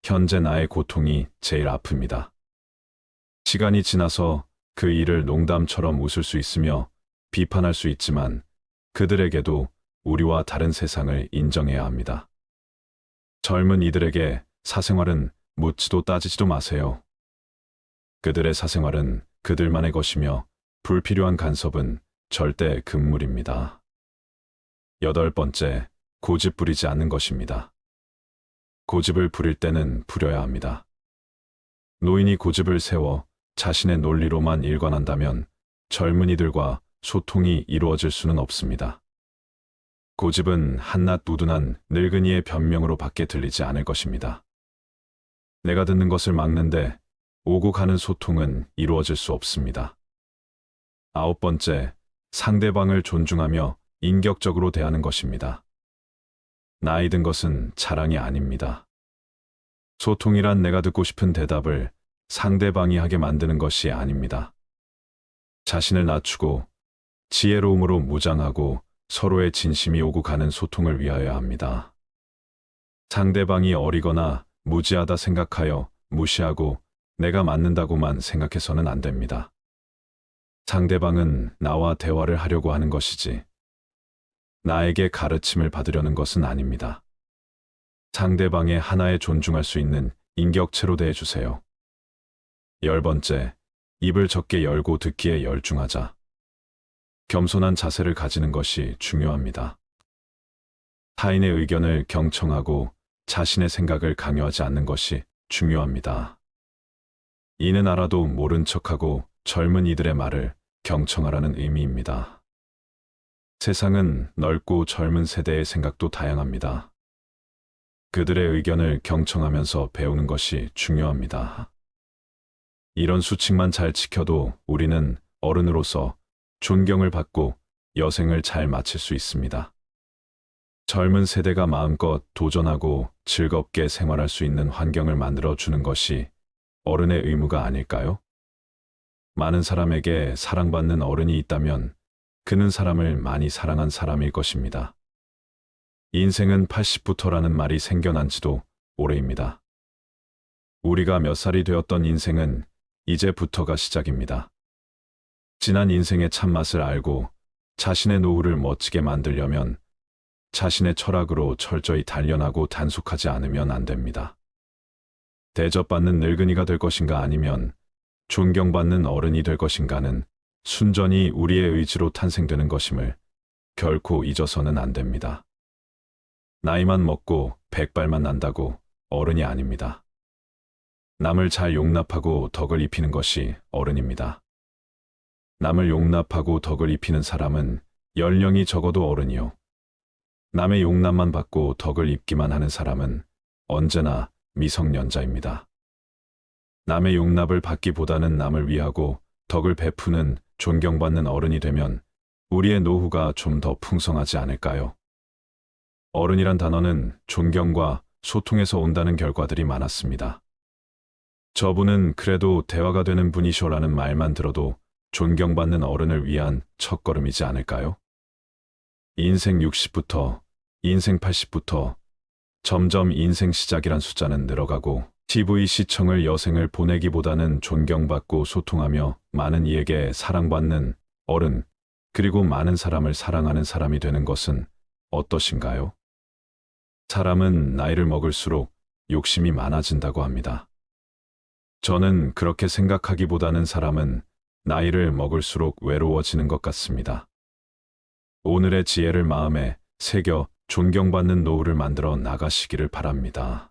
현재 나의 고통이 제일 아픕니다. 시간이 지나서 그 일을 농담처럼 웃을 수 있으며 비판할 수 있지만 그들에게도 우리와 다른 세상을 인정해야 합니다. 젊은 이들에게 사생활은 묻지도 따지지도 마세요. 그들의 사생활은 그들만의 것이며 불필요한 간섭은 절대 금물입니다. 8번째, 고집 부리지 않는 것입니다. 고집을 부릴 때는 부려야 합니다. 노인이 고집을 세워 자신의 논리로만 일관한다면 젊은이들과 소통이 이루어질 수는 없습니다. 고집은 한낱 우둔한 늙은이의 변명으로 밖에 들리지 않을 것입니다. 내가 듣는 것을 막는데 오고 가는 소통은 이루어질 수 없습니다. 9번째, 상대방을 존중하며 인격적으로 대하는 것입니다. 나이 든 것은 자랑이 아닙니다. 소통이란 내가 듣고 싶은 대답을 상대방이 하게 만드는 것이 아닙니다. 자신을 낮추고 지혜로움으로 무장하고 서로의 진심이 오고 가는 소통을 위하여야 합니다. 상대방이 어리거나 무지하다 생각하여 무시하고 내가 맞는다고만 생각해서는 안 됩니다. 상대방은 나와 대화를 하려고 하는 것이지 나에게 가르침을 받으려는 것은 아닙니다. 상대방의 하나에 존중할 수 있는 인격체로 대해주세요. 10번째, 입을 적게 열고 듣기에 열중하자. 겸손한 자세를 가지는 것이 중요합니다. 타인의 의견을 경청하고 자신의 생각을 강요하지 않는 것이 중요합니다. 이는 알아도 모른 척하고 젊은 이들의 말을 경청하라는 의미입니다. 세상은 넓고 젊은 세대의 생각도 다양합니다. 그들의 의견을 경청하면서 배우는 것이 중요합니다. 이런 수칙만 잘 지켜도 우리는 어른으로서 존경을 받고 여생을 잘 마칠 수 있습니다. 젊은 세대가 마음껏 도전하고 즐겁게 생활할 수 있는 환경을 만들어 주는 것이 어른의 의무가 아닐까요? 많은 사람에게 사랑받는 어른이 있다면 그는 사람을 많이 사랑한 사람일 것입니다. 인생은 80부터라는 말이 생겨난 지도 오래입니다. 우리가 몇 살이 되었던 인생은 이제부터가 시작입니다. 지난 인생의 참맛을 알고 자신의 노후를 멋지게 만들려면 자신의 철학으로 철저히 단련하고 단속하지 않으면 안 됩니다. 대접받는 늙은이가 될 것인가 아니면 존경받는 어른이 될 것인가는 순전히 우리의 의지로 탄생되는 것임을 결코 잊어서는 안 됩니다. 나이만 먹고 백발만 난다고 어른이 아닙니다. 남을 잘 용납하고 덕을 입히는 것이 어른입니다. 남을 용납하고 덕을 입히는 사람은 연령이 적어도 어른이요. 남의 용납만 받고 덕을 입기만 하는 사람은 언제나 미성년자입니다. 남의 용납을 받기보다는 남을 위하고 덕을 베푸는 존경받는 어른이 되면 우리의 노후가 좀 더 풍성하지 않을까요? 어른이란 단어는 존경과 소통에서 온다는 결과들이 많았습니다. 저분은 그래도 대화가 되는 분이셔라는 말만 들어도 존경받는 어른을 위한 첫걸음이지 않을까요? 인생 60부터, 인생 80부터 점점 인생 시작이란 숫자는 늘어가고 TV 시청을 여생을 보내기보다는 존경받고 소통하며 많은 이에게 사랑받는 어른, 그리고 많은 사람을 사랑하는 사람이 되는 것은 어떠신가요? 사람은 나이를 먹을수록 욕심이 많아진다고 합니다. 저는 그렇게 생각하기보다는 사람은 나이를 먹을수록 외로워지는 것 같습니다. 오늘의 지혜를 마음에 새겨 존경받는 노후를 만들어 나가시기를 바랍니다.